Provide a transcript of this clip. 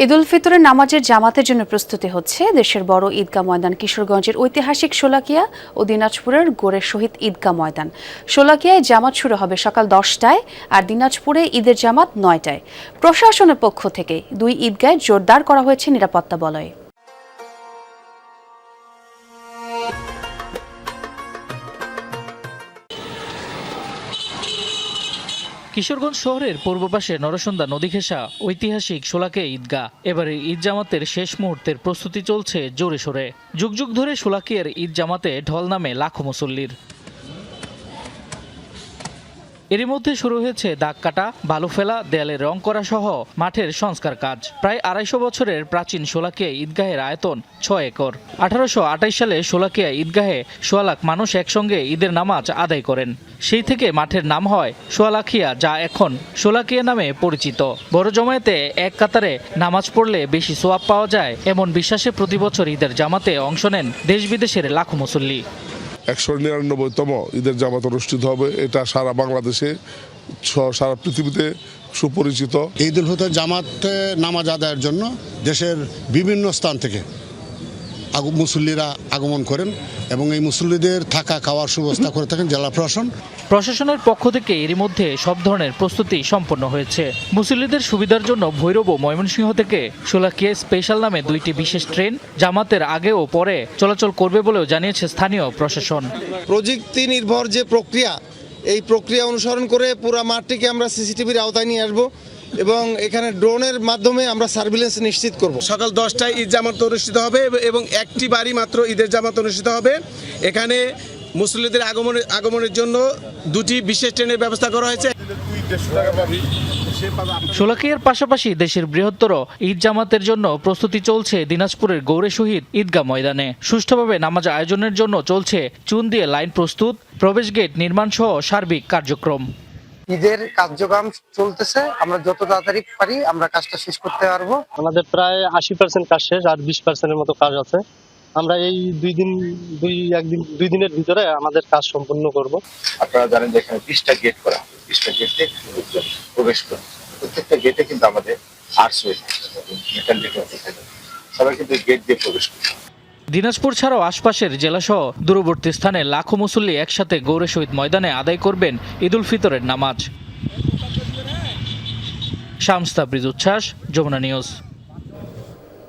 ঈদ উল ফিতরের নামাজের জামাতের জন্য প্রস্তুতি হচ্ছে দেশের বড় ঈদগাহ ময়দান কিশোরগঞ্জের ঐতিহাসিক শোলাকিয়া ও দিনাজপুরের গোরের শহীদ ঈদগাহ ময়দান। শোলাকিয়ায় জামাত শুরু হবে সকাল 10টায় আর দিনাজপুরে ঈদের জামাত 9টায়। প্রশাসনের পক্ষ থেকে দুই ঈদগাহে জোরদার করা হয়েছে নিরাপত্তা বলয়। কিশোরগঞ্জ শহরের পূর্ব পাশে নরসুন্দা নদী ঘেঁষা ঐতিহাসিক শোলাকিয়া ঈদগাহ। এবারে ঈদ জামাতের শেষ মুহূর্তের প্রস্তুতি চলছে জোরে সোরে। যুগ যুগ ধরে শোলাকিয়ার ঈদ জামাতে ঢল নামে লাখো মুসল্লির। এরই মধ্যে শুরু হয়েছে দাগ কাটা, বালু ফেলা, দেয়ালে রং করা সহ মাঠের সংস্কার কাজ। প্রায় 250 বছরের প্রাচীন শোলাকিয়া ঈদগাহের আয়তন 6 একর। 1828 সালে শোলাকিয়া ঈদগাহে 1.25 লাখ মানুষ একসঙ্গে ঈদের নামাজ আদায় করেন। সেই থেকে মাঠের নাম হয় সোয়ালাখিয়া, যা এখন শোলাকিয়া নামে পরিচিত। বড় জমায়েতে এক কাতারে নামাজ পড়লে বেশি সোয়াব পাওয়া যায় এমন বিশ্বাসে প্রতি বছর ঈদের জামাতে অংশ নেন দেশ বিদেশের লাখো মুসল্লি। 199তম ঈদের জামাত অনুষ্ঠিত হবে। এটা সারা বাংলাদেশে, সারা পৃথিবীতে সুপরিচিত। ঈদ উল ফিতর জামাতে নামাজ আদায়ের জন্য দেশের বিভিন্ন স্থান থেকে মুসল্লিরা আগমন করেন এবং এই মুসল্লিদের থাকা খাওয়ার সুব্যবস্থা করে থাকেন জেলা প্রশাসনের পক্ষ থেকে এরই মধ্যে সব ধরনের প্রস্তুতি সম্পন্ন হয়েছে। মুসল্লিদের সুবিধার জন্য ভৈরব ও ময়মনসিংহ থেকে শোলাকিয়া স্পেশাল নামে 2টি বিশেষ ট্রেন জামাতের আগে ও পরে চলাচল করবে বলেও জানিয়েছে স্থানীয় প্রশাসন। প্রযুক্তি নির্ভর যে প্রক্রিয়া, এই প্রক্রিয়া অনুসরণ করে পুরো মাঠটিকে আমরা সিসিটিভির আওতায় নিয়ে আসবো এবং এখানে ড্রোনের মাধ্যমে আমরা সার্ভিলেন্স নিশ্চিত করব। সকাল 10টায় ঈদ জামাত অনুষ্ঠিত হবে এবং একটি বাড়ি মাত্র ঈদের জামাত অনুষ্ঠিত হবে। এখানে মুসল্লিদের আগমনের জন্য 2টি বিশেষ ট্রেনের ব্যবস্থা করা হয়েছে। শোলাকিয়ার পাশাপাশি দেশের বৃহত্তর ঈদ জামাতের জন্য প্রস্তুতি চলছে দিনাজপুরের গৌরে শহীদ ঈদগাহ ময়দানে। সুষ্ঠুভাবে নামাজ আয়োজনের জন্য চলছে চুন দিয়ে লাইন প্রস্তুত, প্রবেশ গেট নির্মাণ সহ সার্বিক কার্যক্রম। ঈদের কার্যক্রম চলতেছে, আমরা যত তাড়াতাড়ি পারি আমরা কাজটা শেষ করতে পারবো। আমাদের প্রায় 80% কাজ শেষ, আর 20%-এর মতো কাজ আছে। আমরা এই দুই দিনের ভিতরে আমাদের কাজ সম্পূর্ণ করব। আপনারা জানেন যে এখানে 20টা গেট করা, 20টা গেটে প্রবেশ করে প্রত্যেকটা গেটে কিন্তু আমাদের আর্টস হয়ে থাকে, সবাই কিন্তু গেট দিয়ে প্রবেশ করে। দিনাজপুর ছাড়াও আশপাশের জেলাসহ দূরবর্তী স্থানে লাখো মুসল্লি একসাথে গৌরে শহীদ ময়দানে আদায় করবেন ঈদ উল ফিতরের নামাজ। শামস তাবরিজ উচ্ছ্বাস, যমুনা নিউজ।